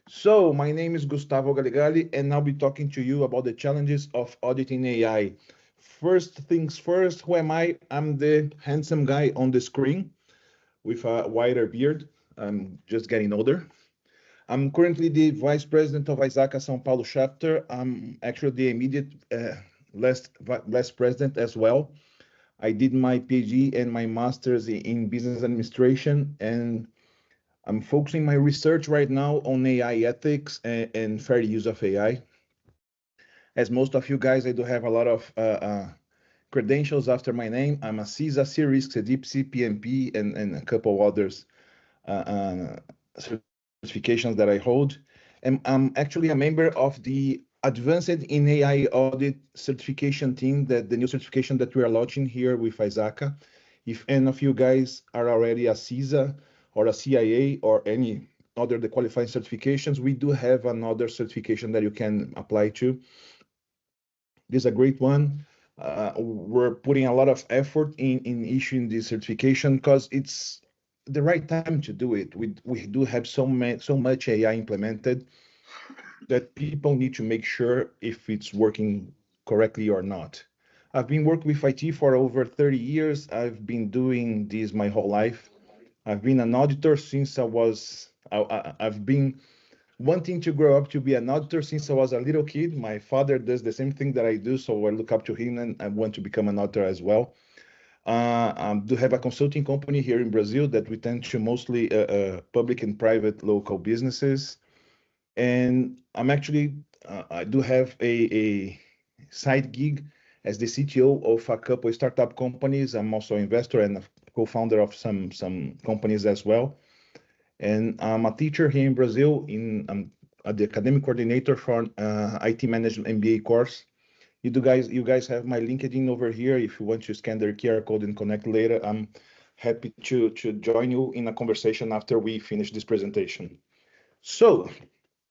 So, my name is Gustavo Galigali, and I'll be talking to you about the challenges of auditing AI. First things first, who am I? I'm the handsome guy on the screen with a wider beard. I'm just getting older. I'm currently the vice president of ISACA São Paulo chapter. I'm actually the immediate last president as well. I did my PhD and my master's in business administration, and I'm focusing my research right now on AI ethics and fair use of AI. As most of you guys, I do have a lot of credentials after my name. I'm a CISA, C-RISC, a Deep C, PMP, and a couple others certifications that I hold. And I'm actually a member of the Advanced in AI Audit certification team, that the new certification that we are launching here with ISACA. If any of you guys are already a CISA or a CIA or any other the qualifying certifications, we do have another certification that you can apply to. This is a great one. We're putting a lot of effort in issuing this certification because it's the right time to do it. We do have so much AI implemented that people need to make sure if it's working correctly or not. I've been working with IT for over 30 years. I've been doing this my whole life. I've been an auditor since I've been wanting to grow up to be an auditor since I was a little kid. My father does the same thing that I do, so I look up to him and I want to become an auditor as well. I do have a consulting company here in Brazil that we tend to mostly public and private local businesses. And I do have a side gig as the CTO of a couple of startup companies. I'm also an investor and a co-founder of some companies as well. And I'm a teacher here in Brazil. I'm the academic coordinator for an IT management MBA course. You guys have my LinkedIn over here. If you want to scan the QR code and connect later, I'm happy to join you in a conversation after we finish this presentation. So,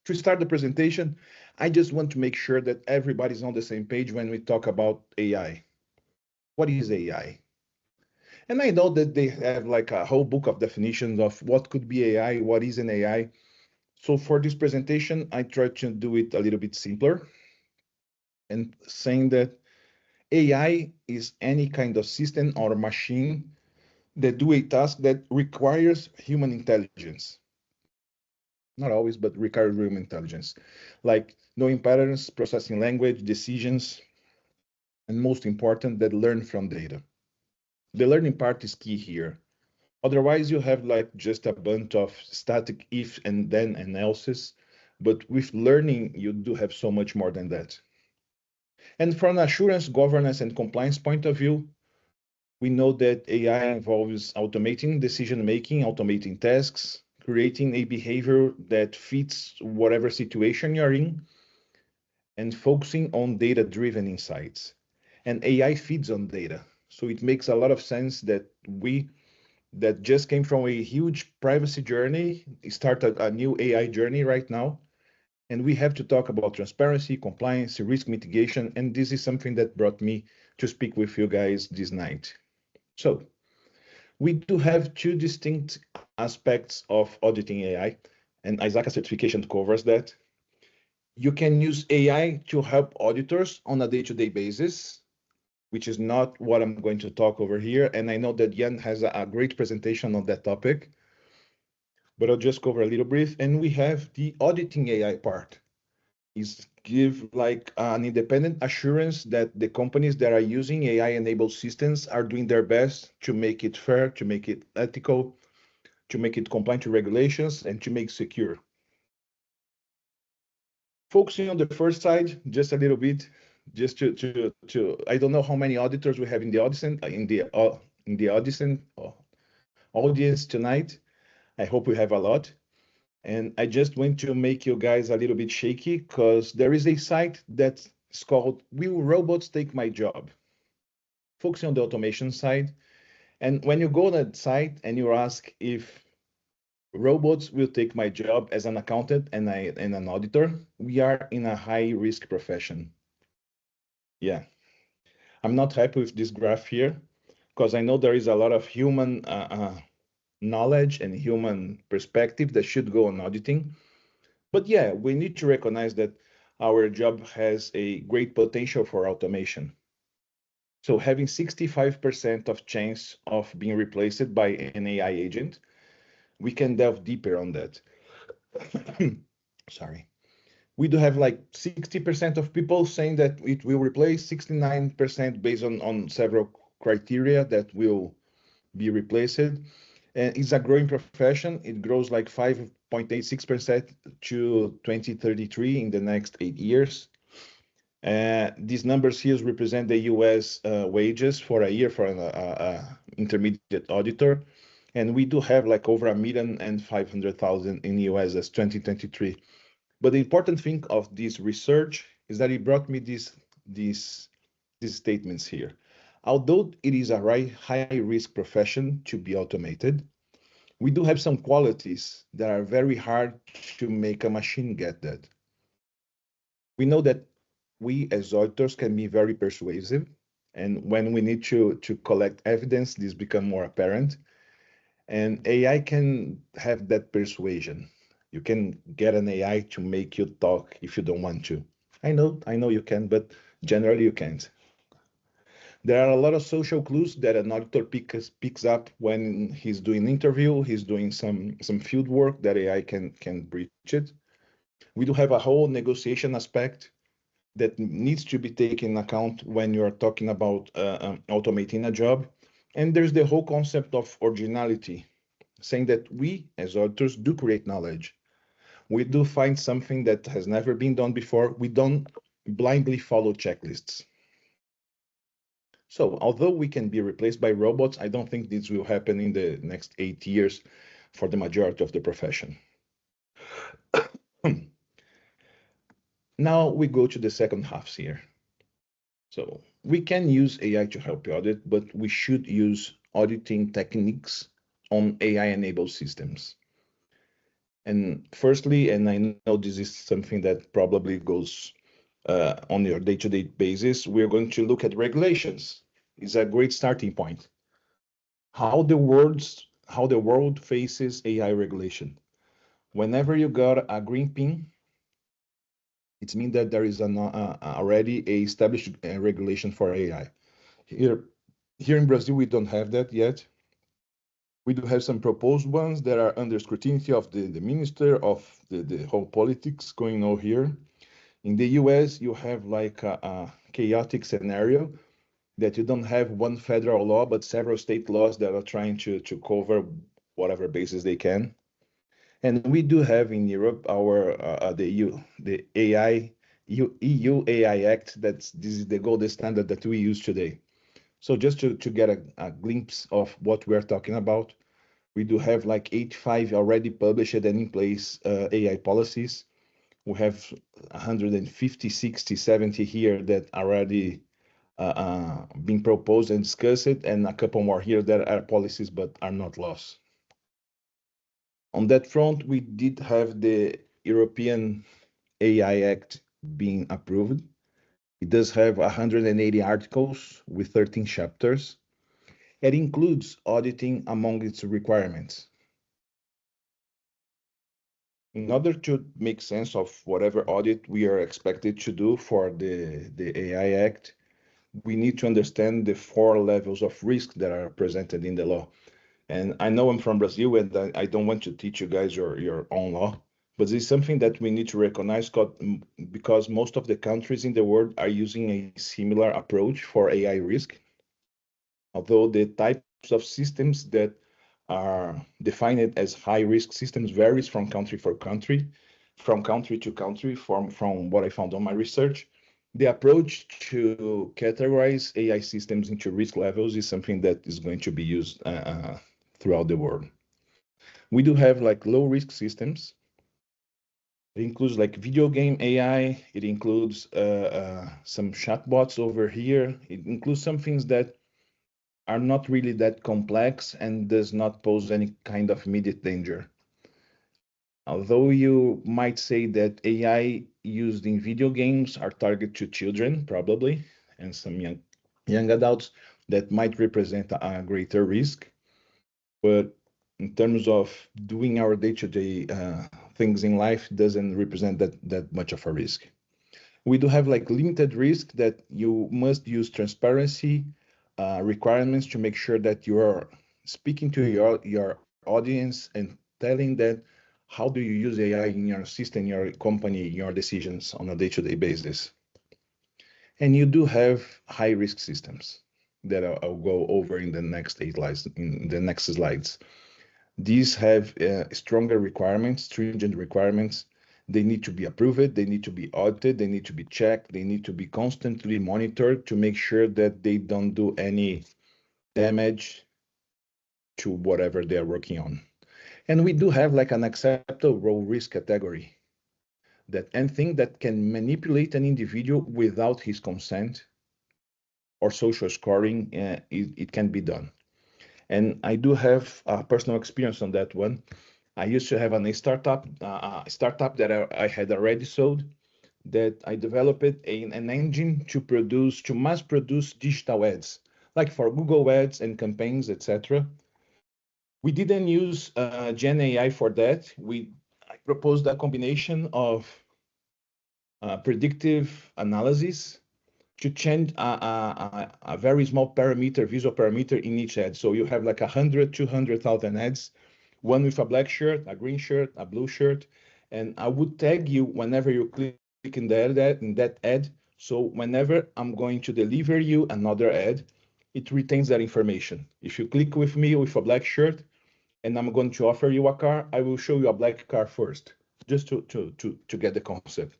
to start the presentation, I just want to make sure that everybody's on the same page when we talk about AI. What is AI? And I know that they have like a whole book of definitions of what could be AI, what is an AI. So for this presentation, I try to do it a little bit simpler and saying that AI is any kind of system or machine that do a task that requires human intelligence. Not always, but requires human intelligence, like knowing patterns, processing language, decisions, and most important, that learn from data. The learning part is key here. Otherwise, you have like just a bunch of static if and then and else's, but with learning, you do have so much more than that. And from an assurance, governance, and compliance point of view, we know that AI involves automating decision-making, automating tasks, creating a behavior that fits whatever situation you're in, and focusing on data-driven insights. And AI feeds on data. So it makes a lot of sense that that just came from a huge privacy journey, start a new AI journey right now. And we have to talk about transparency, compliance, risk mitigation, and this is something that brought me to speak with you guys this night. So we do have two distinct aspects of auditing AI, and ISACA certification covers that. You can use AI to help auditors on a day-to-day basis, which is not what I'm going to talk over here. And I know that Jan has a great presentation on that topic, but I'll just cover a little brief. And we have the auditing AI part. Is give like an independent assurance that the companies that are using AI-enabled systems are doing their best to make it fair, to make it ethical, to make it compliant to regulations, and to make secure. Focusing on the first side, just a little bit, just to I don't know how many auditors we have in the audience tonight. I hope we have a lot. And I just want to make you guys a little bit shaky because there is a site that's called Will Robots Take My Job? Focusing on the automation side. And when you go on that site and you ask if robots will take my job as an accountant and an auditor, we are in a high risk profession. Yeah. I'm not happy with this graph here because I know there is a lot of human knowledge and human perspective that should go on auditing. But yeah, we need to recognize that our job has a great potential for automation. So having 65% of chance of being replaced by an AI agent, we can delve deeper on that. Sorry. We do have like 60% of people saying that it will replace, 69% based on several criteria that will be replaced. And it's a growing profession. It grows like 5.86% to 2033 in the next 8 years. These numbers here represent the US wages for a year for an intermediate auditor. And we do have like over 1,500,000 in the US as 2023. But the important thing of this research is that it brought me these statements here. Although it is a high risk profession to be automated, we do have some qualities that are very hard to make a machine get that. We know that we as auditors can be very persuasive, and when we need to collect evidence, this becomes more apparent. And AI can have that persuasion. You can get an AI to make you talk if you don't want to. I know you can, but generally you can't. There are a lot of social clues that an auditor picks up when he's doing interview, he's doing some field work that AI can breach it. We do have a whole negotiation aspect that needs to be taken into account when you're talking about automating a job. And there's the whole concept of originality, saying that we as auditors do create knowledge. We do find something that has never been done before. We don't blindly follow checklists. So although we can be replaced by robots, I don't think this will happen in the next 8 years for the majority of the profession. Now we go to the second half here. So we can use AI to help you audit, but we should use auditing techniques on AI-enabled systems. And firstly, and I know this is something that probably goes on your day-to-day basis, we're going to look at regulations. It's a great starting point. How the world faces AI regulation. Whenever you got a green pin, it means that there is already a established regulation for AI. Here in Brazil, we don't have that yet. We do have some proposed ones that are under scrutiny of the minister of the whole politics going on here. In the US, you have like a chaotic scenario that you don't have one federal law, but several state laws that are trying to cover whatever bases they can. And we do have in Europe our the EU AI Act. This is the gold standard that we use today. So just to get a glimpse of what we're talking about, we do have like 85 already published and in place AI policies. We have 150, 60, 70 here that already being proposed and discussed, and a couple more here that are policies but are not laws. On that front, we did have the European AI Act being approved. It does have 180 articles with 13 chapters. It includes auditing among its requirements. In order to make sense of whatever audit we are expected to do for the AI Act, we need to understand the 4 levels of risk that are presented in the law. And I know I'm from Brazil, and I don't want to teach you guys your own law, but it's something that we need to recognize because most of the countries in the world are using a similar approach for AI risk. Although the types of systems that are defined as high-risk systems varies from country to country, from what I found on my research. The approach to categorize AI systems into risk levels is something that is going to be used throughout the world. We do have like low-risk systems. It includes like video game AI. It includes some chatbots over here. It includes some things that are not really that complex and does not pose any kind of immediate danger. Although you might say that AI used in video games are targeted to children, probably, and some young adults, that might represent a greater risk. But in terms of doing our day-to-day things in life, doesn't represent that much of a risk. We do have like limited risk that you must use transparency requirements to make sure that you are speaking to your audience and telling that how do you use AI in your system, your company, your decisions on a day-to-day basis. And you do have high-risk systems that I'll go over in the next slides. These have stronger requirements, stringent requirements. They need to be approved, they need to be audited, they need to be checked, they need to be constantly monitored to make sure that they don't do any damage to whatever they're working on. And we do have like an acceptable risk category that anything that can manipulate an individual without his consent or social scoring, it can be done. And I do have personal experience on that one. I used to have a startup that I had already sold, that I developed an engine to mass produce digital ads, like for Google ads and campaigns, etc. We didn't use Gen AI for that. I proposed a combination of predictive analysis to change a very small parameter, visual parameter in each ad. So you have like 100, 200,000 ads, one with a black shirt, a green shirt, a blue shirt. And I would tag you whenever you click in that ad. So whenever I'm going to deliver you another ad, it retains that information. If you click with me with a black shirt and I'm going to offer you a car, I will show you a black car first, just to get the concept.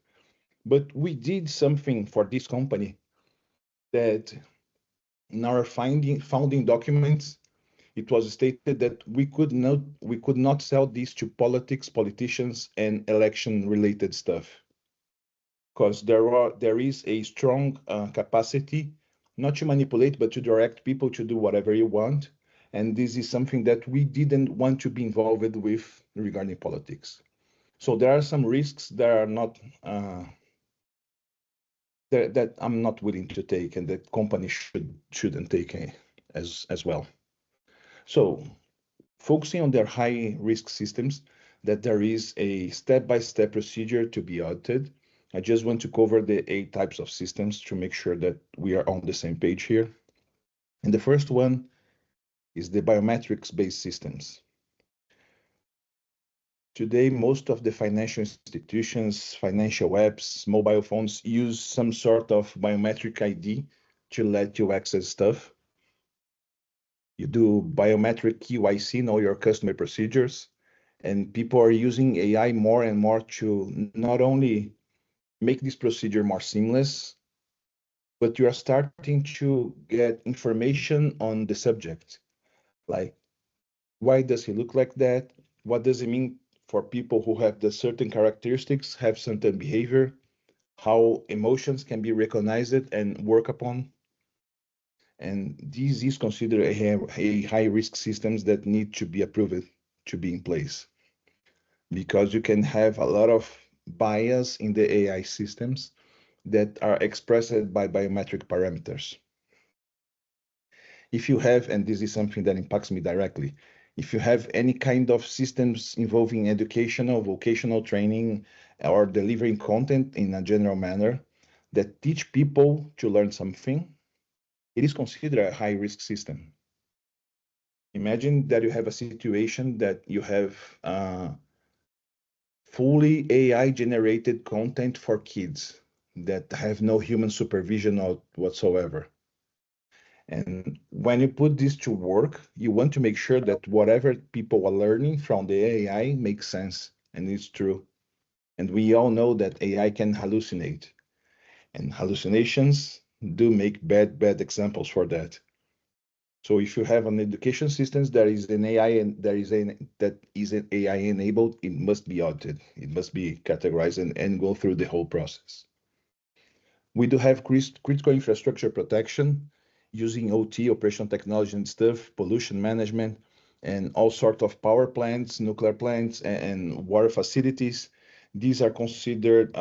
But we did something for this company that in our founding documents, it was stated that we could not sell this to politicians, and election related stuff, because there is a strong capacity not to manipulate but to direct people to do whatever you want, and this is something that we didn't want to be involved with regarding politics. So there are some risks that are not that I'm not willing to take, and that companies shouldn't take as well. So focusing on their high risk systems, that there is a step-by-step procedure to be audited. I just want to cover the 8 types of systems to make sure that we are on the same page here. And the first one is the biometrics-based systems. Today, most of the financial institutions, financial apps, mobile phones use some sort of biometric ID to let you access stuff. You do biometric KYC, know your customer procedures, and people are using AI more and more to not only make this procedure more seamless, but you are starting to get information on the subject. Like, why does he look like that? What does it mean for people who have the certain characteristics, have certain behavior? How emotions can be recognized and work upon? And this is considered a high risk systems that need to be approved to be in place, because you can have a lot of bias in the AI systems that are expressed by biometric parameters. If you have, and this is something that impacts me directly, if you have any kind of systems involving educational, vocational training, or delivering content in a general manner that teach people to learn something, it is considered a high risk system. Imagine that you have a situation that you have fully AI generated content for kids that have no human supervision whatsoever. And when you put this to work, you want to make sure that whatever people are learning from the AI makes sense and is true. And we all know that AI can hallucinate, and hallucinations do make bad examples for that. So if you have an education system that is an AI and that is an AI enabled, it must be audited. It must be categorized and go through the whole process. We do have critical infrastructure protection using OT, operational technology and stuff, pollution management, and all sorts of power plants, nuclear plants, and water facilities. These are considered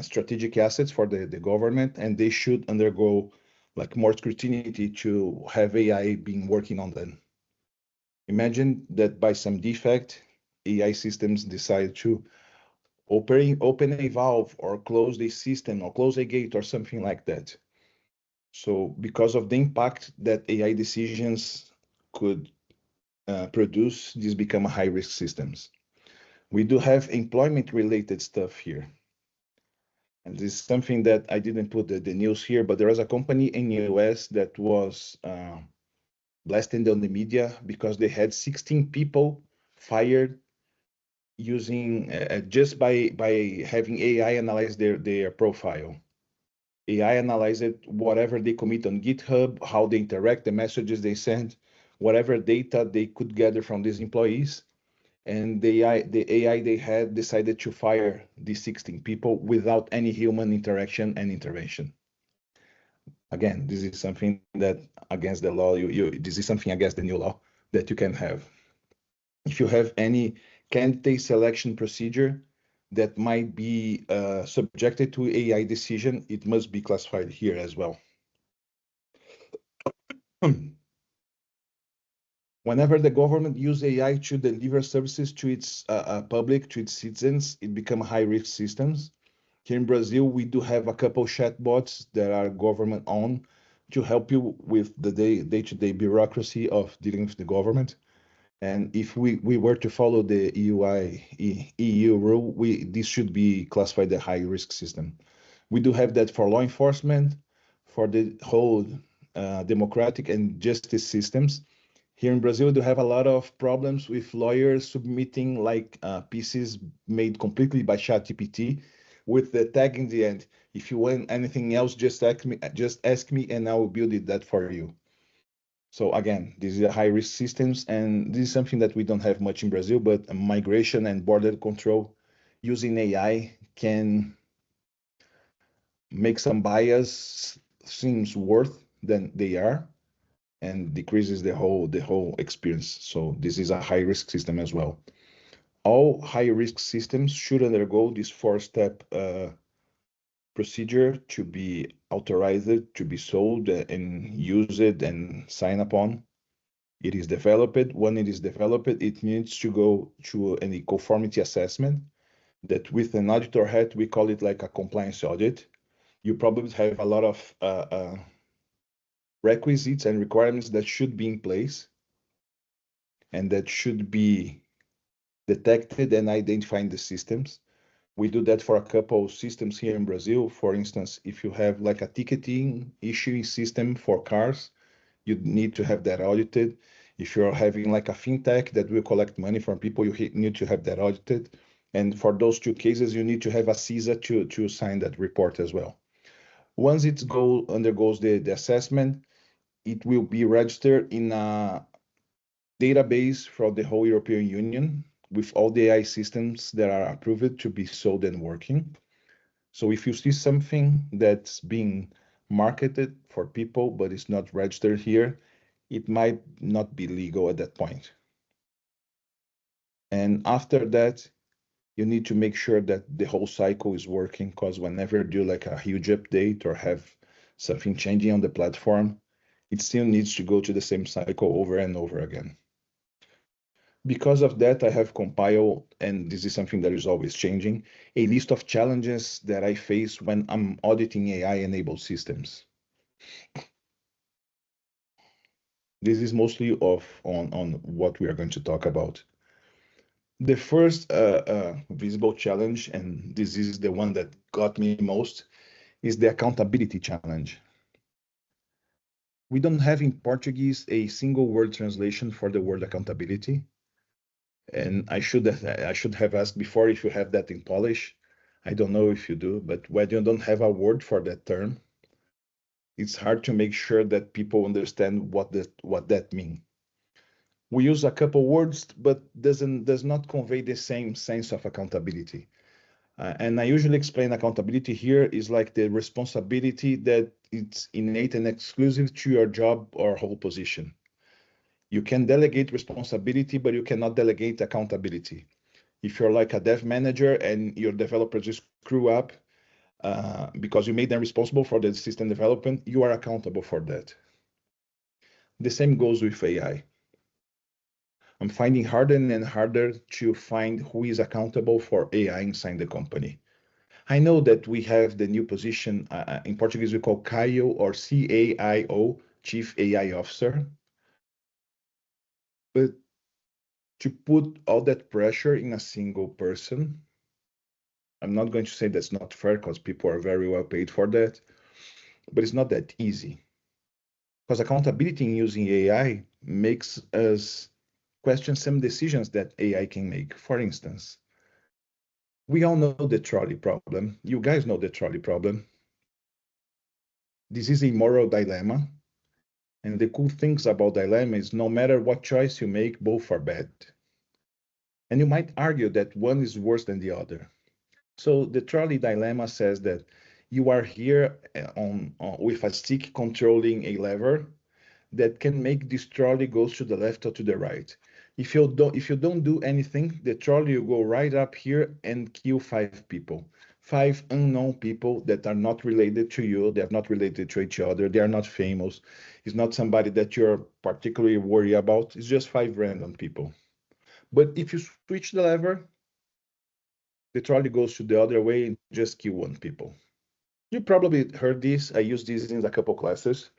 strategic assets for the government, and they should undergo like more scrutiny to have AI being working on them. Imagine that by some defect, AI systems decide to open a valve or close the system or close a gate or something like that. So because of the impact that AI decisions could produce, these become high-risk systems. We do have employment-related stuff here. And this is something that I didn't put the news here, but there was a company in the US that was blasted on the media because they had 16 people fired using just by having AI analyze their profile. AI analyzed whatever they commit on GitHub, how they interact, the messages they send, whatever data they could gather from these employees. And the AI they had decided to fire these 16 people without any human interaction and intervention. Again, this is something that against the law, this is something against the new law that you can have. If you have any candidate selection procedure that might be subjected to AI decision, it must be classified here as well. Whenever the government use AI to deliver services to its public, to its citizens, it become high-risk systems. Here in Brazil, we do have a couple chatbots that are government-owned to help you with the day-to-day bureaucracy of dealing with the government. And if we were to follow the EU rule, this should be classified as high-risk system. We do have that for law enforcement, for the whole democratic and justice systems. Here in Brazil, we do have a lot of problems with lawyers submitting like pieces made completely by ChatGPT with the tag in the end. If you want anything else, just ask me, and I will build that for you. So again, these are high-risk systems, and this is something that we don't have much in Brazil, but migration and border control using AI can make some bias seems worse than they are and decreases the whole experience. So this is a high-risk system as well. All high-risk systems should undergo this four-step procedure to be authorized, to be sold and used and signed upon. It is developed. When it is developed, it needs to go through any conformity assessment that with an auditor hat, we call it like a compliance audit. You probably have a lot of requisites and requirements that should be in place and that should be detected and identified in the systems. We do that for a couple of systems here in Brazil. For instance, if you have like a ticketing issuing system for cars, you need to have that audited. If you're having like a fintech that will collect money from people, you need to have that audited. And for those two cases, you need to have a CISA to sign that report as well. Once it undergoes the assessment, it will be registered in a database from the whole European Union with all the AI systems that are approved to be sold and working. So if you see something that's being marketed for people but it's not registered here, it might not be legal at that point. And after that, you need to make sure that the whole cycle is working, because whenever you do like a huge update or have something changing on the platform, it still needs to go to the same cycle over and over again. Because of that, I have compiled, and this is something that is always changing, a list of challenges that I face when I'm auditing AI-enabled systems. This is mostly on what we are going to talk about. The first visible challenge, and this is the one that got me most, is the accountability challenge. We don't have in Portuguese a single word translation for the word accountability. And I should have asked before if you have that in Polish. I don't know if you do, but when you don't have a word for that term, it's hard to make sure that people understand what that means. We use a couple words, but does not convey the same sense of accountability. And I usually explain accountability here is like the responsibility that it's innate and exclusive to your job or whole position. You can delegate responsibility, but you cannot delegate accountability. If you're like a dev manager and your developers just screw up because you made them responsible for the system development, you are accountable for that. The same goes with AI. I'm finding harder and harder to find who is accountable for AI inside the company. I know that we have the new position, in Portuguese we call CAIO or CAIO, Chief AI Officer. But to put all that pressure in a single person, I'm not going to say that's not fair because people are very well paid for that, but it's not that easy. Because accountability in using AI makes us question some decisions that AI can make. For instance, we all know the trolley problem. You guys know the trolley problem. This is a moral dilemma. And the cool things about dilemma is no matter what choice you make, both are bad. And you might argue that one is worse than the other. So the trolley dilemma says that you are here with a stick controlling a lever that can make this trolley goes to the left or to the right. If you don't do anything, the trolley will go right up here and kill 5 people. 5 unknown people that are not related to you, they are not related to each other, they are not famous. It's not somebody that you're particularly worried about. It's just 5 random people. But if you switch the lever, the trolley goes to the other way and just kill 1 people. You probably heard this. I use this in a couple classes.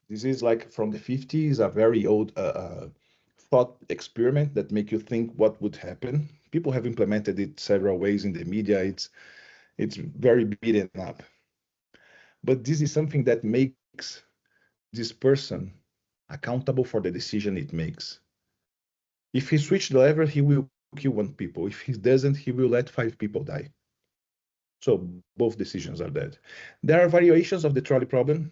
This is like from the 50s, a very old thought experiment that make you think what would happen. People have implemented it several ways in the media. It's very beaten up. But this is something that makes this person accountable for the decision it makes. If he switches the lever, he will kill 1 people. If he doesn't, he will let 5 people die. So both decisions are dead. There are variations of the trolley problem.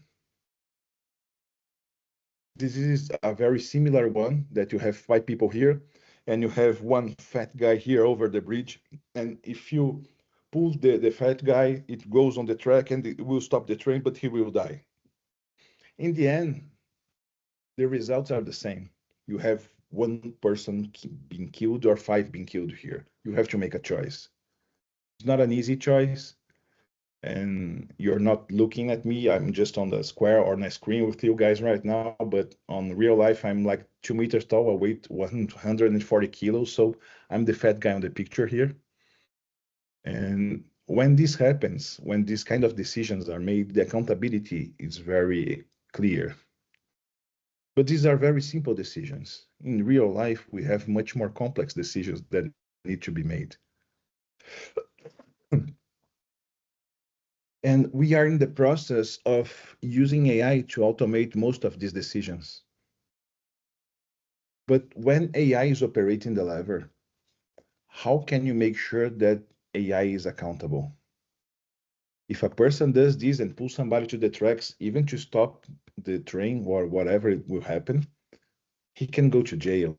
This is a very similar one that you have 5 people here and you have 1 fat guy here over the bridge. And if you pull the fat guy, it goes on the track and it will stop the train, but he will die. In the end, the results are the same. You have 1 person being killed or 5 being killed here. You have to make a choice. It's not an easy choice. And you're not looking at me. I'm just on the square or on a screen with you guys right now, but on real life, I'm like 2 meters tall. I weigh 140 kilos, so I'm the fat guy on the picture here. And when this happens, when these kind of decisions are made, the accountability is very clear. But these are very simple decisions. In real life, we have much more complex decisions that need to be made. And we are in the process of using AI to automate most of these decisions. But when AI is operating the lever, how can you make sure that AI is accountable? If a person does this and pulls somebody to the tracks, even to stop the train or whatever it will happen, he can go to jail.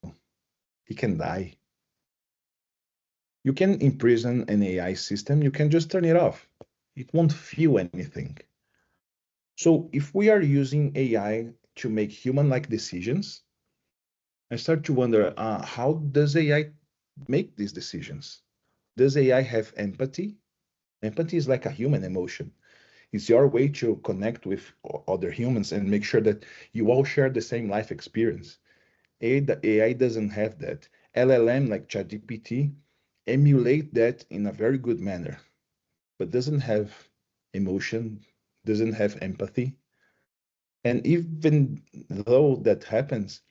He can die. You can imprison an AI system, you can just turn it off. It won't feel anything. So if we are using AI to make human-like decisions, I start to wonder, how does AI make these decisions? Does AI have empathy? Empathy is like a human emotion. It's your way to connect with other humans and make sure that you all share the same life experience. AI doesn't have that. LLM like ChatGPT emulate that in a very good manner, but doesn't have emotion, doesn't have empathy. And even though that happens,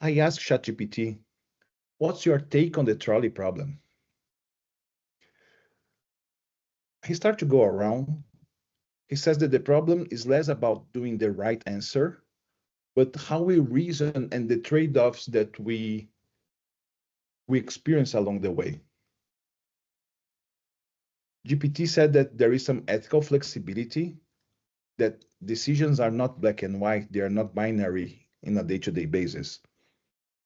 I ask ChatGPT, what's your take on the trolley problem? He starts to go around. He says that the problem is less about doing the right answer, but how we reason and the trade-offs that we experience along the way. GPT said that there is some ethical flexibility, that decisions are not black and white, they are not binary in a day-to-day basis.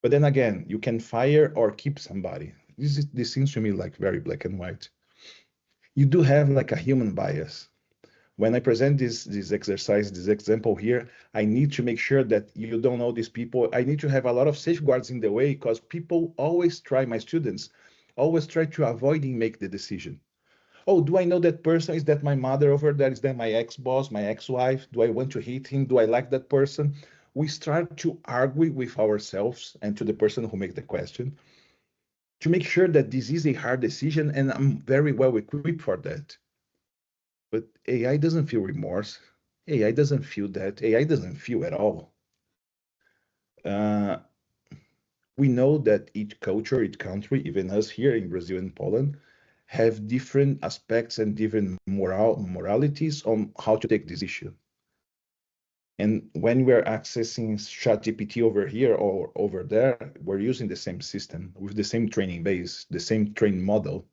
But then again, you can fire or keep somebody. This seems to me like very black and white. You do have like a human bias. When I present this exercise, this example here, I need to make sure that you don't know these people. I need to have a lot of safeguards in the way because people always try, my students always try to avoid and make the decision. Oh, do I know that person? Is that my mother over there? Is that my ex-boss, my ex-wife? Do I want to hate him? Do I like that person? we start to argue with ourselves and to the person who makes the question to make sure that this is a hard decision and I'm very well equipped for that. But AI doesn't feel remorse. AI doesn't feel that. AI doesn't feel at all. Uh, we know that each culture, each country, even us here in Brazil and Poland, have different aspects and different moralities on how to take this issue. And when we're accessing ChatGPT over here or over there, we're using the same system with the same training base, the same training model.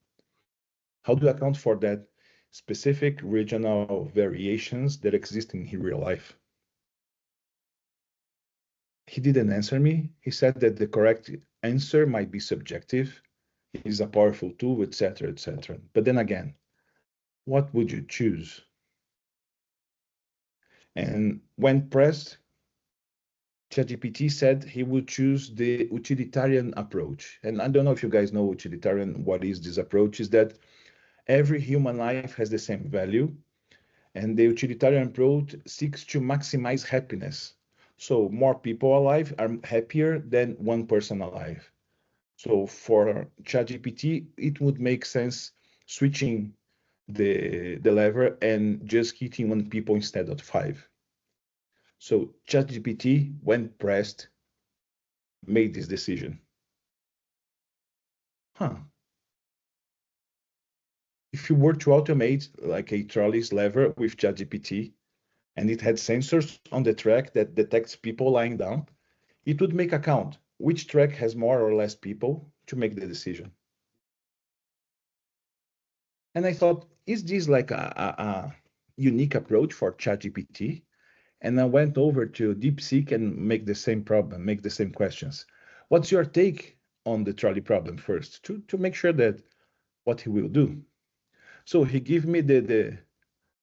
How do you account for that specific regional variations that exist in real life? He didn't answer me. He said that the correct answer might be subjective, it is a powerful tool, etc., etc. But then again, what would you choose? And when pressed, ChatGPT said he would choose the utilitarian approach. And I don't know if you guys know utilitarian, what is this approach? Is that every human life has the same value, and the utilitarian approach seeks to maximize happiness. So more people alive are happier than one person alive. So for ChatGPT, it would make sense switching the lever and just hitting one people instead of five. So ChatGPT, when pressed, made this decision. If you were to automate like a trolley's lever with ChatGPT and it had sensors on the track that detects people lying down, it would make a count which track has more or less people to make the decision. And I thought, is this like a unique approach for ChatGPT? And I went over to DeepSeek and make the same problem, make the same questions. What's your take on the trolley problem first to make sure that what he will do? So he gave me the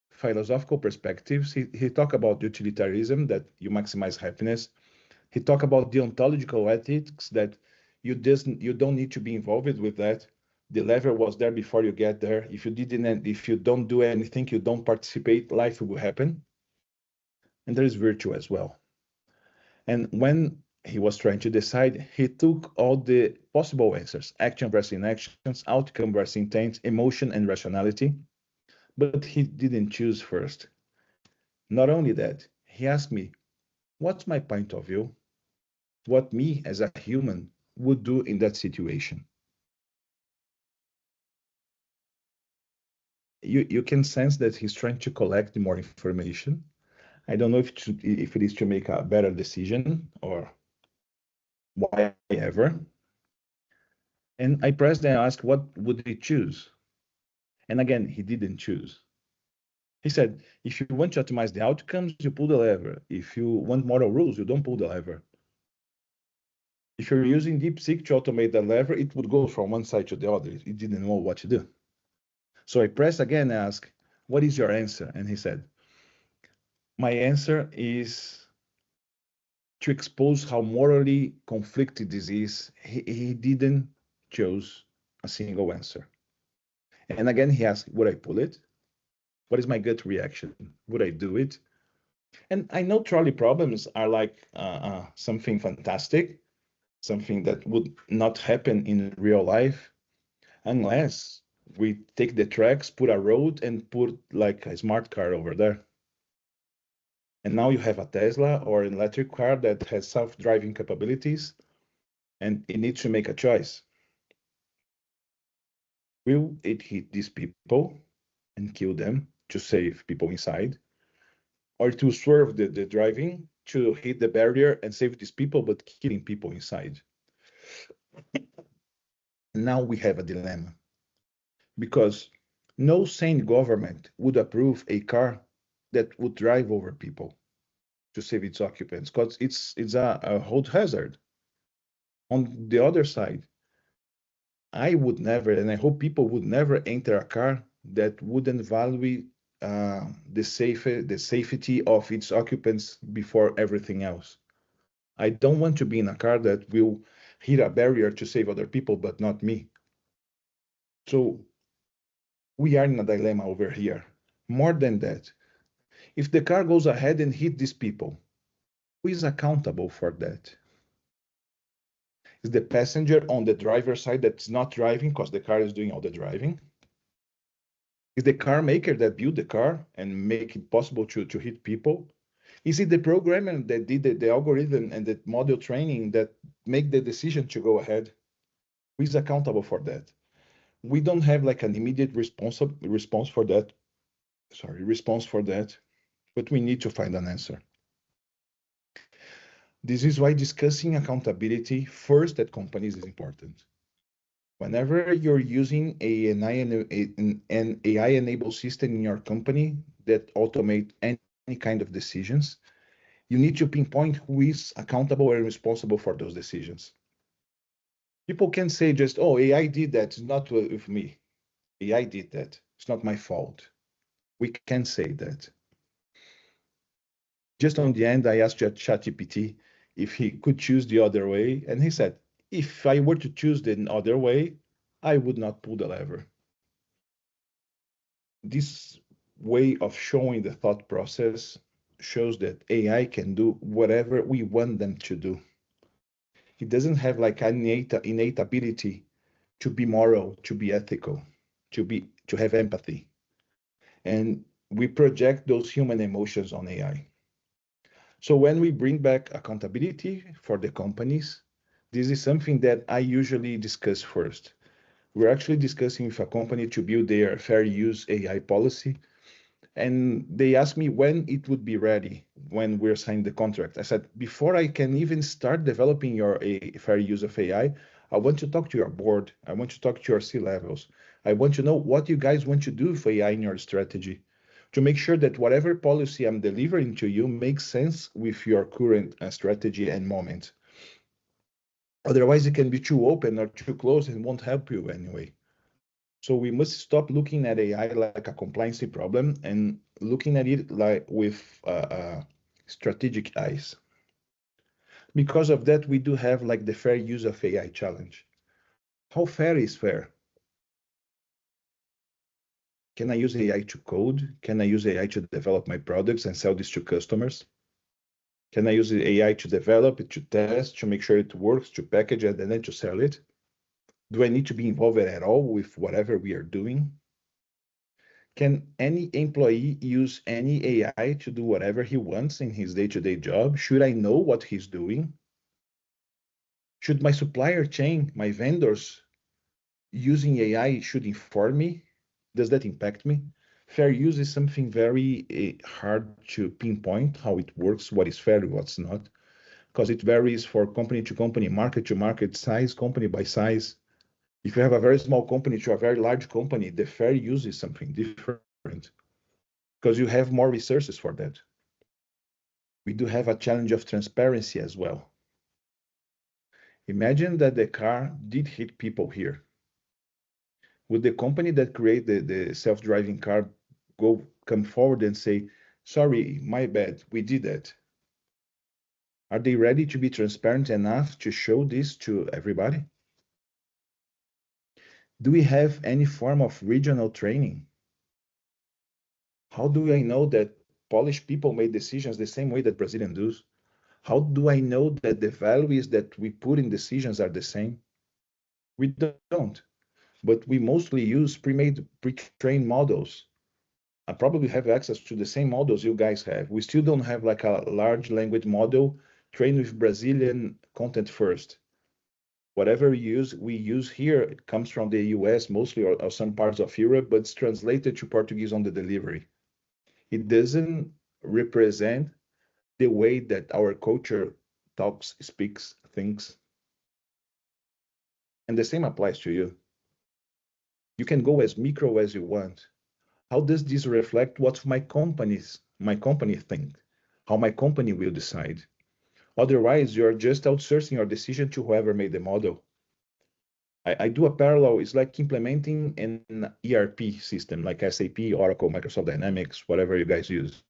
philosophical perspectives. He talked about utilitarianism, that you maximize happiness. He talked about deontological ethics, that you don't need to be involved with that. The lever was there before you get there. If you don't do anything, you don't participate, life will happen. And there is virtue as well. And when he was trying to decide, he took all the possible answers: action versus inactions, outcome versus intent, emotion and rationality. But he didn't choose first. Not only that, he asked me, what's my point of view? What me as a human would do in that situation? You can sense that he's trying to collect more information. I don't know if it is to make a better decision or whatever. And I pressed and asked, what would he choose? And again, he didn't choose. He said, if you want to optimize the outcomes, you pull the lever. If you want moral rules, you don't pull the lever. If you're using DeepSeek to automate the lever, it would go from one side to the other. It didn't know what to do. So I pressed again and asked, what is your answer? And he said, my answer is to expose how morally conflicted this is. He didn't choose a single answer. And again, he asked, would I pull it? What is my gut reaction? Would I do it? And I know trolley problems are like something fantastic, something that would not happen in real life unless we take the tracks, put a road, and put like a smart car over there. And now you have a Tesla or an electric car that has self-driving capabilities, and it needs to make a choice. Will it hit these people and kill them to save people inside, or to swerve the driving to hit the barrier and save these people, but killing people inside? Now we have a dilemma, because no sane government would approve a car that would drive over people to save its occupants, because it's a road hazard. On the other side, I would never, and I hope people would never enter a car that wouldn't value the safety of its occupants before everything else. I don't want to be in a car that will hit a barrier to save other people, but not me. So we are in a dilemma over here. More than that, if the car goes ahead and hit these people, Who is accountable for that? Is the passenger on the driver's side that's not driving because the car is doing all the driving? Is the car maker that built the car and make it possible to hit people? Is it the programmer that did the algorithm and the model training that make the decision to go ahead? Who is accountable for that? We don't have like an immediate response for that. Response for that, but we need to find an answer. This is why discussing accountability first at companies is important. Whenever you're using an AI-enabled system in your company that automate any kind of decisions, you need to pinpoint who is accountable and responsible for those decisions. People can say just, oh, AI did that. It's not with me. AI did that. It's not my fault. We can say that. Just on the end, I asked ChatGPT if he could choose the other way, and he said, if I were to choose the other way, I would not pull the lever. This way of showing the thought process shows that AI can do whatever we want them to do. It doesn't have like an innate ability to be moral, to be ethical, to have empathy. And we project those human emotions on AI. So when we bring back accountability for the companies, this is something that I usually discuss first. We're actually discussing with a company to build their fair use AI policy. And they asked me when it would be ready, when we're signing the contract. I said, before I can even start developing your fair use of AI, I want to talk to your board. I want to talk to your C-levels. I want to know what you guys want to do with AI in your strategy to make sure that whatever policy I'm delivering to you makes sense with your current strategy and moment. Otherwise, it can be too open or too close and won't help you anyway. So we must stop looking at AI like a compliance problem and looking at it like with strategic eyes. Because of that, we do have like the fair use of AI challenge. How fair is fair? Can I use AI to code? Can I use AI to develop my products and sell this to customers? Can I use AI to develop it, to test, to make sure it works, to package it, and then to sell it? Do I need to be involved at all with whatever we are doing? Can any employee use any AI to do whatever he wants in his day-to-day job? Should I know what he's doing? Should my supplier chain, my vendors using AI should inform me? Does that impact me? Fair use is something very hard to pinpoint how it works, what is fair, what's not, because it varies for company to company, market to market, size, company by size. If you have a very small company to a very large company, the fair use is something different because you have more resources for that. We do have a challenge of transparency as well. Imagine that the car did hit people here. Would the company that created the self-driving car come forward and say, sorry, my bad, we did that? Are they ready to be transparent enough to show this to everybody? Do we have any form of regional training? How do I know that Polish people made decisions the same way that Brazilian do? How do I know that the values that we put in decisions are the same? We don't, but we mostly use pre-trained models. I probably have access to the same models you guys have. We still don't have like a large language model trained with Brazilian content first. Whatever we use here, it comes from the US mostly, or some parts of Europe, but it's translated to Portuguese on the delivery. It doesn't represent the way that our culture talks, speaks, thinks. And the same applies to you. You can go as micro as you want. How does this reflect what my company think? How my company will decide? Otherwise, you're just outsourcing your decision to whoever made the model. I do a parallel. It's like implementing an ERP system like SAP, Oracle, Microsoft Dynamics, whatever you guys use.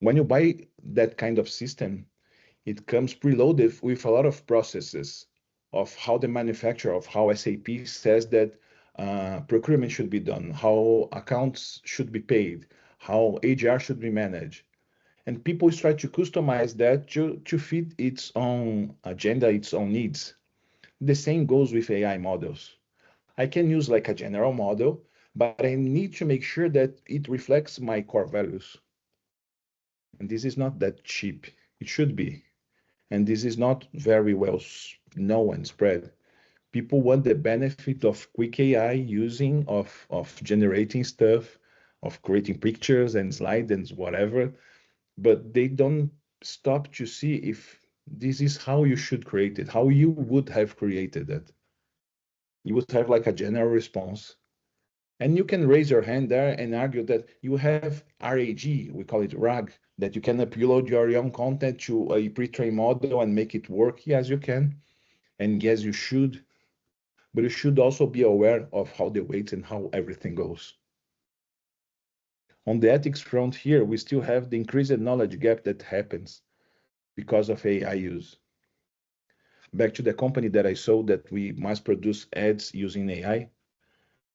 When you buy that kind of system, it comes preloaded with a lot of processes of how the manufacturer, of how SAP says that procurement should be done, how accounts should be paid, how HR should be managed. And people try to customize that to fit its own agenda, its own needs. The same goes with AI models. I can use like a general model, but I need to make sure that it reflects my core values. And this is not that cheap. It should be. And this is not very well known and spread. People want the benefit of quick AI using, of generating stuff, of creating pictures and slides and whatever, but they don't stop to see if this is how you should create it, how you would have created it. You would have like a general response. And you can raise your hand there and argue that you have RAG, we call it RAG, that you can upload your own content to a pre-trained model and make it work. Yes, you can. And yes, you should. But you should also be aware of how the weights and how everything goes. On the ethics front here, we still have the increased knowledge gap that happens because of AI use. Back to the company that I saw that we mass produce ads using AI,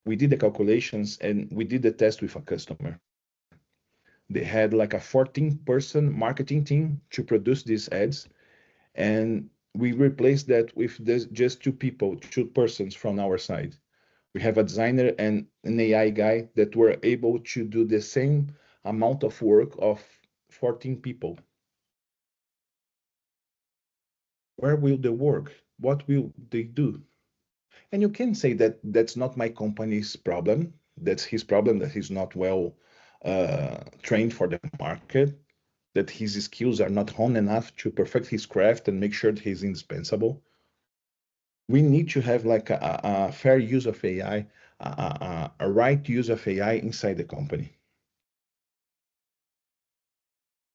we did the calculations and we did the test with a customer. They had like a 14-person marketing team to produce these ads, and we replaced that with just two people, two persons from our side. We have a designer and an AI guy that were able to do the same amount of work of 14 people. Where will they work? What will they do? And you can say that that's not my company's problem. That's his problem, that he's not well trained for the market, that his skills are not honed enough to perfect his craft and make sure that he's indispensable. We need to have like a fair use of AI, a right use of AI inside the company.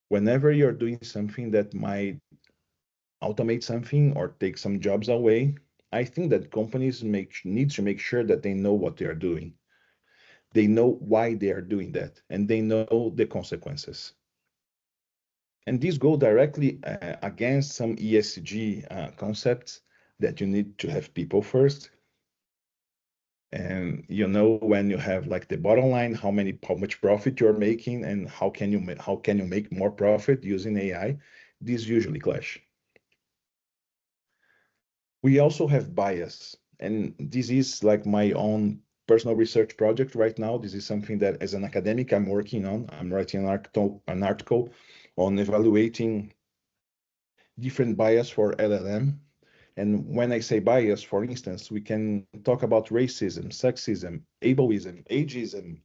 Whenever you're doing something that might automate something or take some jobs away, I think that companies need to make sure that they know what they are doing. They know why they are doing that, and they know the consequences. And these go directly against some ESG concepts that you need to have people first. And you know, when you have like the bottom line, how much profit you're making, and how can you make more profit using AI, these usually clash. We also have bias, and this is like my own personal research project right now. This is something that as an academic I'm working on. I'm writing an article on evaluating different bias for LLM. And when I say bias, for instance, we can talk about racism, sexism, ableism, ageism,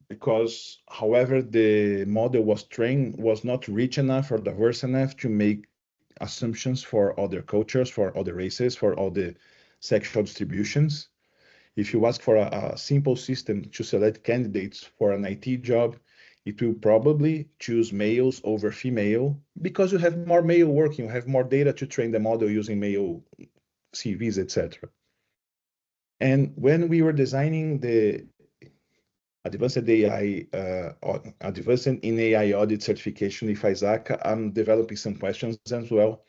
because however the model was trained was not rich enough or diverse enough to make assumptions for other cultures, for other races, for all the sexual distributions. If you ask for a simple system to select candidates for an IT job, it will probably choose males over female because you have more male working, you have more data to train the model using male CVs, etc. And when we were designing the Advanced AI, Advanced in AI Audit certification with ISACA, I'm developing some questions as well.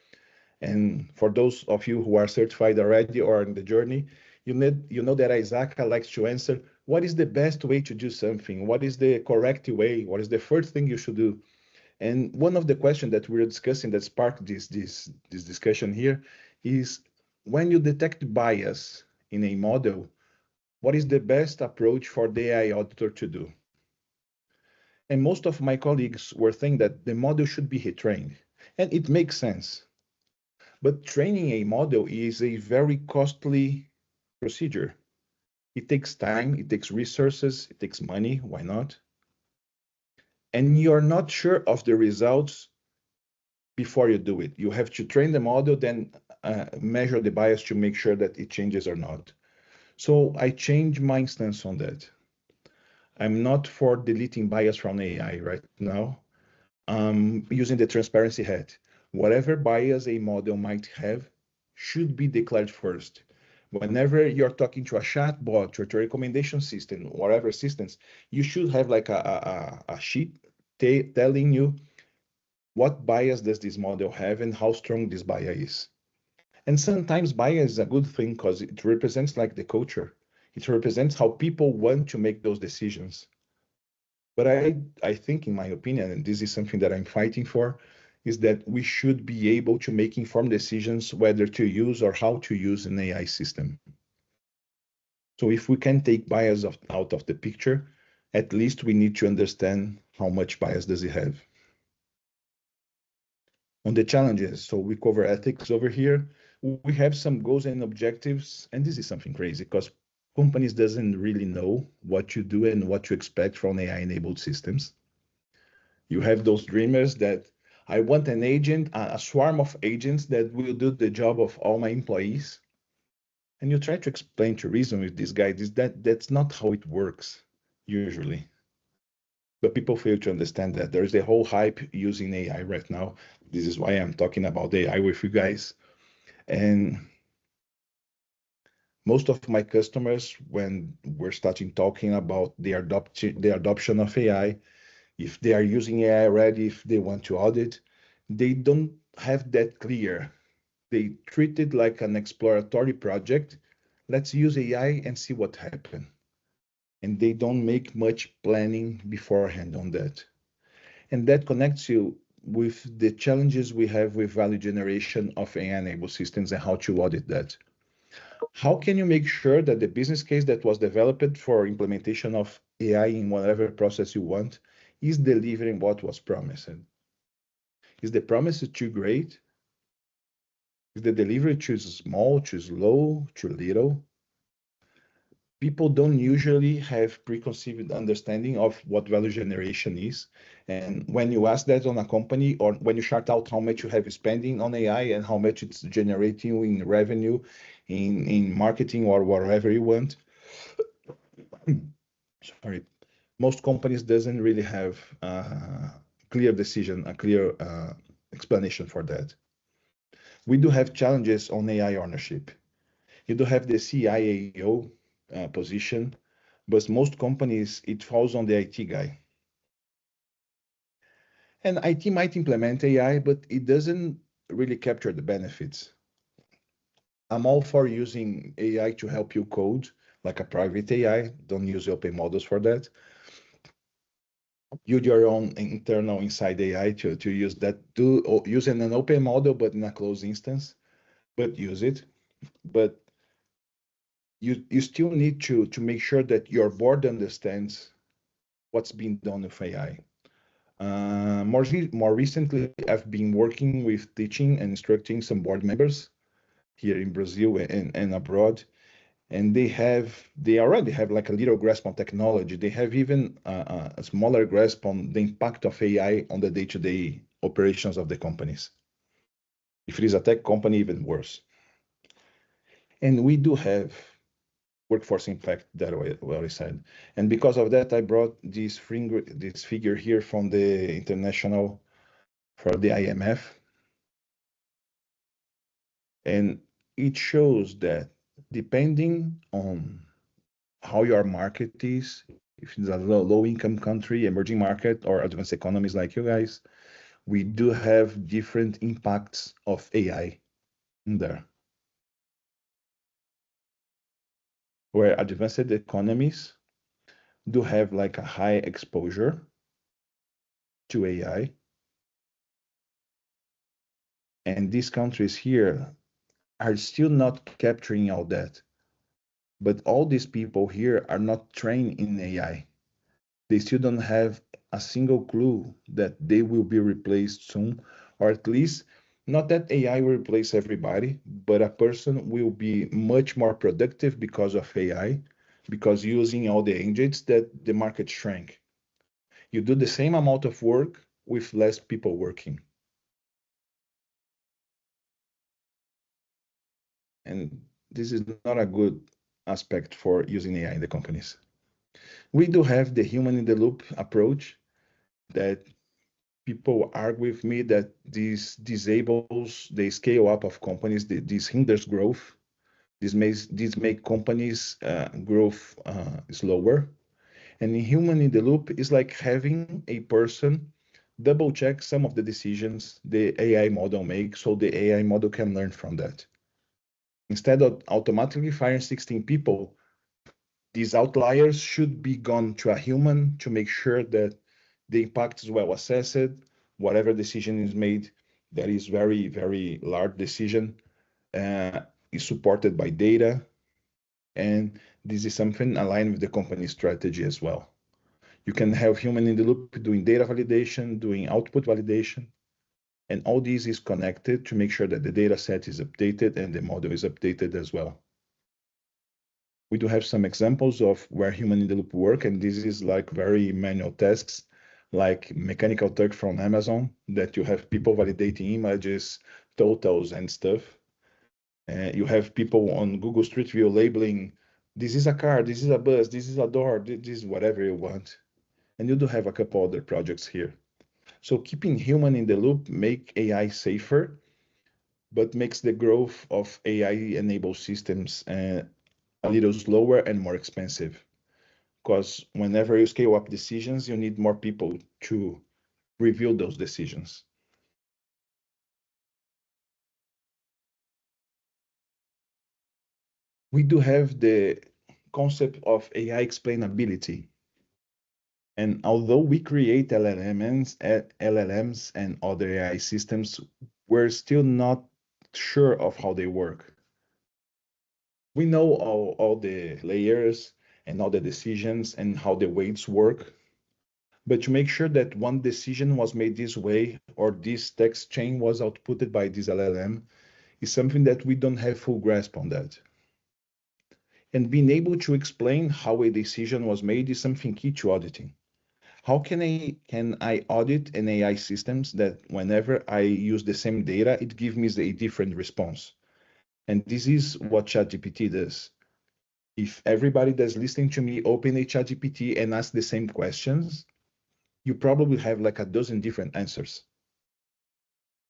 And for those of you who are certified already or in the journey, you know that ISACA likes to answer, what is the best way to do something? What is the correct way? What is the first thing you should do? And one of the questions that we're discussing that sparked this discussion here is, when you detect bias in a model, what is the best approach for the AI auditor to do? And most of my colleagues were saying that the model should be retrained. And it makes sense. But training a model is a very costly procedure. It takes time, it takes resources, it takes money. Why not? And you're not sure of the results before you do it. You have to train the model, then measure the bias to make sure that it changes or not. So I changed my stance on that. I'm not for deleting bias from AI right now. Using the transparency hat. Whatever bias a model might have should be declared first. Whenever you're talking to a chatbot or to a recommendation system, whatever systems, you should have like a sheet telling you what bias does this model have and how strong this bias is. And sometimes bias is a good thing because it represents like the culture. It represents how people want to make those decisions. But I think, in my opinion, and this is something that I'm fighting for, is that we should be able to make informed decisions whether to use or how to use an AI system. So if we can take bias out of the picture, at least we need to understand how much bias does it have. On the challenges, so we cover ethics over here. We have some goals and objectives, and this is something crazy because companies doesn't really know what to do and what to expect from AI-enabled systems. You have those dreamers that I want an agent, a swarm of agents that will do the job of all my employees. And you try to explain to reason with this guy, that's not how it works usually. But people fail to understand that there's a whole hype using AI right now. This is why I'm talking about AI with you guys. And most of my customers, when we're starting talking about the adoption of AI, if they are using AI already, if they want to audit, they don't have that clear. They treat it like an exploratory project. Let's use AI and see what happens. And they don't make much planning beforehand on that. And that connects you with the challenges we have with value generation of AI-enabled systems and how to audit that. How can you make sure that the business case that was developed for implementation of AI in whatever process you want is delivering what was promised? Is the promise too great? Is the delivery too small, too slow, too little? People don't usually have preconceived understanding of what value generation is. And when you ask that on a company, or when you chart out how much you have spending on AI and how much it's generating in revenue, in marketing or whatever you want, sorry, most companies doesn't really have a clear decision, a clear explanation for that. We do have challenges on AI ownership. You do have the CIAO position, but most companies, it falls on the IT guy. And IT might implement AI, but it doesn't really capture the benefits. I'm all for using AI to help you code, like a private AI. Don't use open models for that. Use your own internal inside AI to use that. Do using an open model, but in a closed instance, but use it. But you still need to make sure that your board understands what's being done with AI. More recently, I've been working with teaching and instructing some board members here in Brazil and abroad, and they already have like a little grasp on technology. They have even a smaller grasp on the impact of AI on the day-to-day operations of the companies. If it is a tech company, even worse. And we do have workforce impact that way, well said. And because of that, I brought this figure here from the international, for the IMF. And it shows that depending on how your market is, if it's a low income country, emerging market, or advanced economies like you guys, we do have different impacts of AI in there. Where advanced economies do have like a high exposure to AI. And these countries here are still not capturing all that. But all these people here are not trained in AI. They still don't have a single clue that they will be replaced soon, or at least not that AI will replace everybody, but a person will be much more productive because of AI, because using all the engines that the market shrank. You do the same amount of work with less people working. And this is not a good aspect for using AI in the companies. We do have the human in the loop approach that people argue with me that this disables the scale up of companies, this hinders growth. This make companies growth slower. And in human in the loop is like having a person double check some of the decisions the AI model makes so the AI model can learn from that. Instead of automatically firing 16 people, These outliers should be gone to a human to make sure that the impact is well assessed. Whatever decision is made, that is very, very large decision, is supported by data. And this is something aligned with the company strategy as well. You can have human in the loop doing data validation, doing output validation, and all this is connected to make sure that the data set is updated and the model is updated as well. We do have some examples of where human in the loop work, and this is like very manual tasks, like Mechanical Turk from Amazon, that you have people validating images, totals, and stuff. You have people on Google Street View labeling, this is a car, this is a bus, this is a door, this is whatever you want. And you do have a couple other projects here. So keeping human in the loop make AI safer, but makes the growth of AI-enabled systems a little slower and more expensive. Because whenever you scale up decisions, you need more people to review those decisions. We do have the concept of AI explainability. And although we create LLMs and other AI systems, we're still not sure of how they work. We know all the layers and all the decisions and how the weights work, but to make sure that one decision was made this way or this text chain was outputted by this LLM is something that we don't have full grasp on that. And being able to explain how a decision was made is something key to auditing. How can I audit an AI systems that whenever I use the same data, it gives me a different response? And this is what ChatGPT does. If everybody that's listening to me open a ChatGPT and ask the same questions, you probably have like a dozen different answers.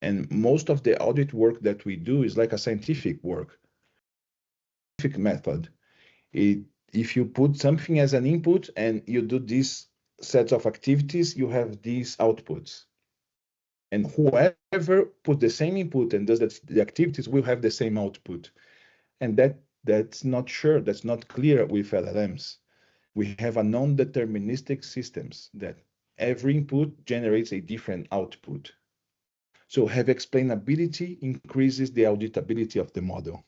And most of the audit work that we do is like a scientific work, scientific method. If you put something as an input and you do these sets of activities, you have these outputs. And whoever put the same input and does the activities will have the same output. And that's not sure, that's not clear with LLMs. We have a non-deterministic systems that every input generates a different output. So have explainability increases the auditability of the model.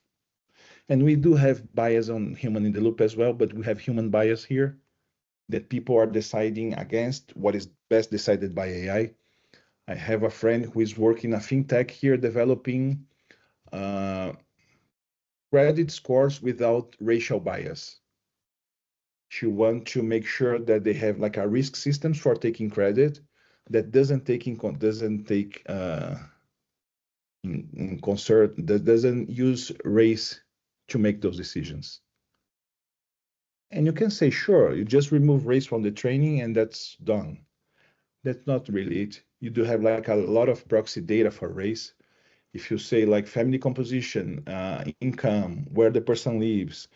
And we do have bias on human in the loop as well, but we have human bias here that people are deciding against what is best decided by AI. I have a friend who is working a fintech here developing credit scores without racial bias. She wants to make sure that they have like a risk systems for taking credit that doesn't take in concern, that doesn't use race to make those decisions. And you can say, sure, you just remove race from the training and that's done. That's not really it. You do have like a lot of proxy data for race. If you say like family composition, income, where the person lives,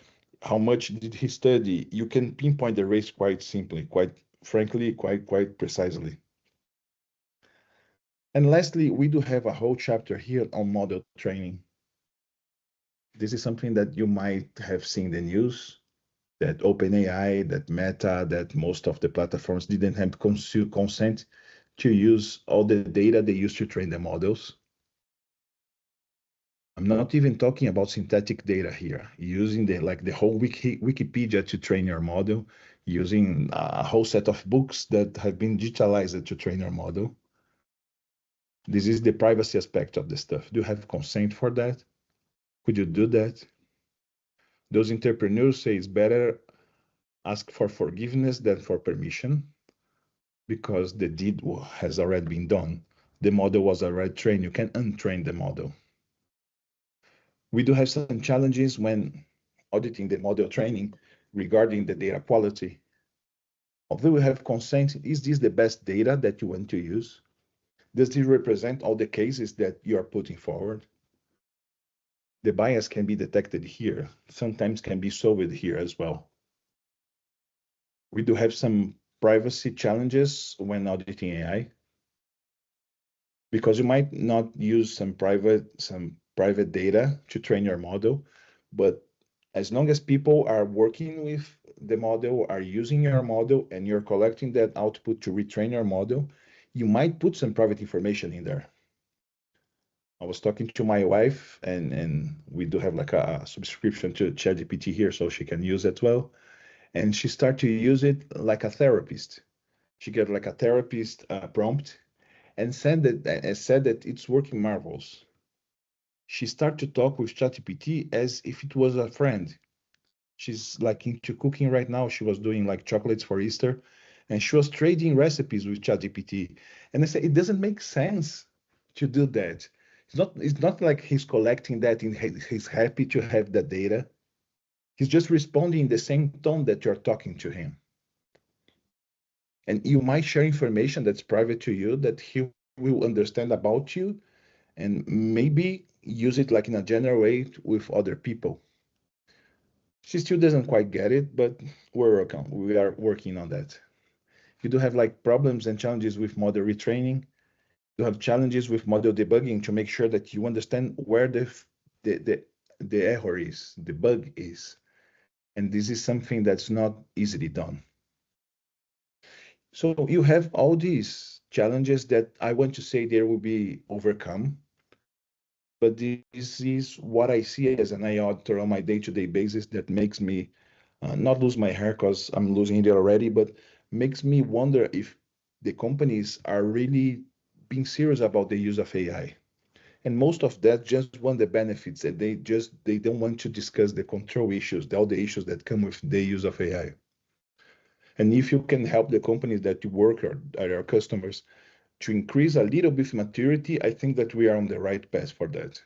how much did he study, you can pinpoint the race quite simply, quite frankly, quite precisely. And lastly, we do have a whole chapter here on model training. This is something that you might have seen in the news, that OpenAI, that Meta, that most of the platforms didn't have consent to use all the data they used to train the models. I'm not even talking about synthetic data here, using the whole Wikipedia to train your model, using a whole set of books that have been digitalized to train your model. This is the privacy aspect of the stuff. Do you have consent for that? Could you do that? Those entrepreneurs say it's better ask for forgiveness than for permission because the deed has already been done. The model was already trained. You can untrain the model. We do have some challenges when auditing the model training regarding the data quality. Although we have consent, is this the best data that you want to use? Does this represent all the cases that you are putting forward? The bias can be detected here, sometimes can be solved here as well. We do have some privacy challenges when auditing AI, because you might not use some private data to train your model, but as long as people are working with the model, are using your model, and you're collecting that output to retrain your model, you might put some private information in there. I was talking to my wife, and we do have like a subscription to ChatGPT here, so she can use it well. And she started to use it like a therapist. She got like a therapist prompt and said that it's working marvels. She started to talk with ChatGPT as if it was a friend. She's like into cooking right now. She was doing like chocolates for Easter, and she was trading recipes with ChatGPT. And I said, it doesn't make sense to do that. It's not like he's collecting that and he's happy to have that data. He's just responding in the same tone that you're talking to him. And you might share information that's private to you that he will understand about you and maybe use it like in a general way with other people. She still doesn't quite get it, but we are working on that. You do have like problems and challenges with model retraining. You have challenges with model debugging to make sure that you understand where the error is, the bug is. And this is something that's not easily done. So you have all these challenges that I want to say there will be overcome. But this is what I see as an AI auditor on my day-to-day basis that makes me not lose my hair because I'm losing it already, but makes me wonder if the companies are really being serious about the use of AI. And most of that just want the benefits, and they don't want to discuss the control issues, all the issues that come with the use of AI. And if you can help the companies that you work or are our customers to increase a little bit maturity, I think that we are on the right path for that.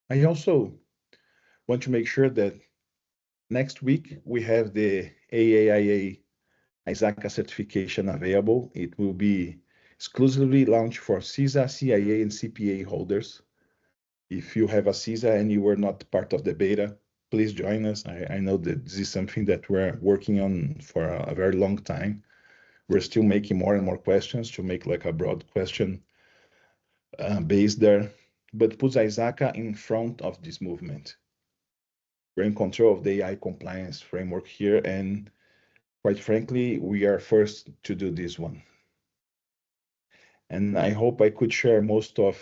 I also want to make sure that next week we have the AAIA ISACA certification available. It will be exclusively launched for CISA, CIA, and CPA holders. If you have a CISA and you were not part of the beta, please join us. I know that this is something that we're working on for a very long time. We're still making more and more questions to make like a broad question base there, but puts ISACA in front of this movement. We're in control of the AI compliance framework here, and quite frankly, we are first to do this one. And I hope I could share most of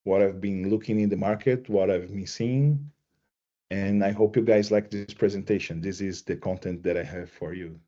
what I've been looking in the market, what I've been seeing, and I hope you guys like this presentation. This is the content that I have for you.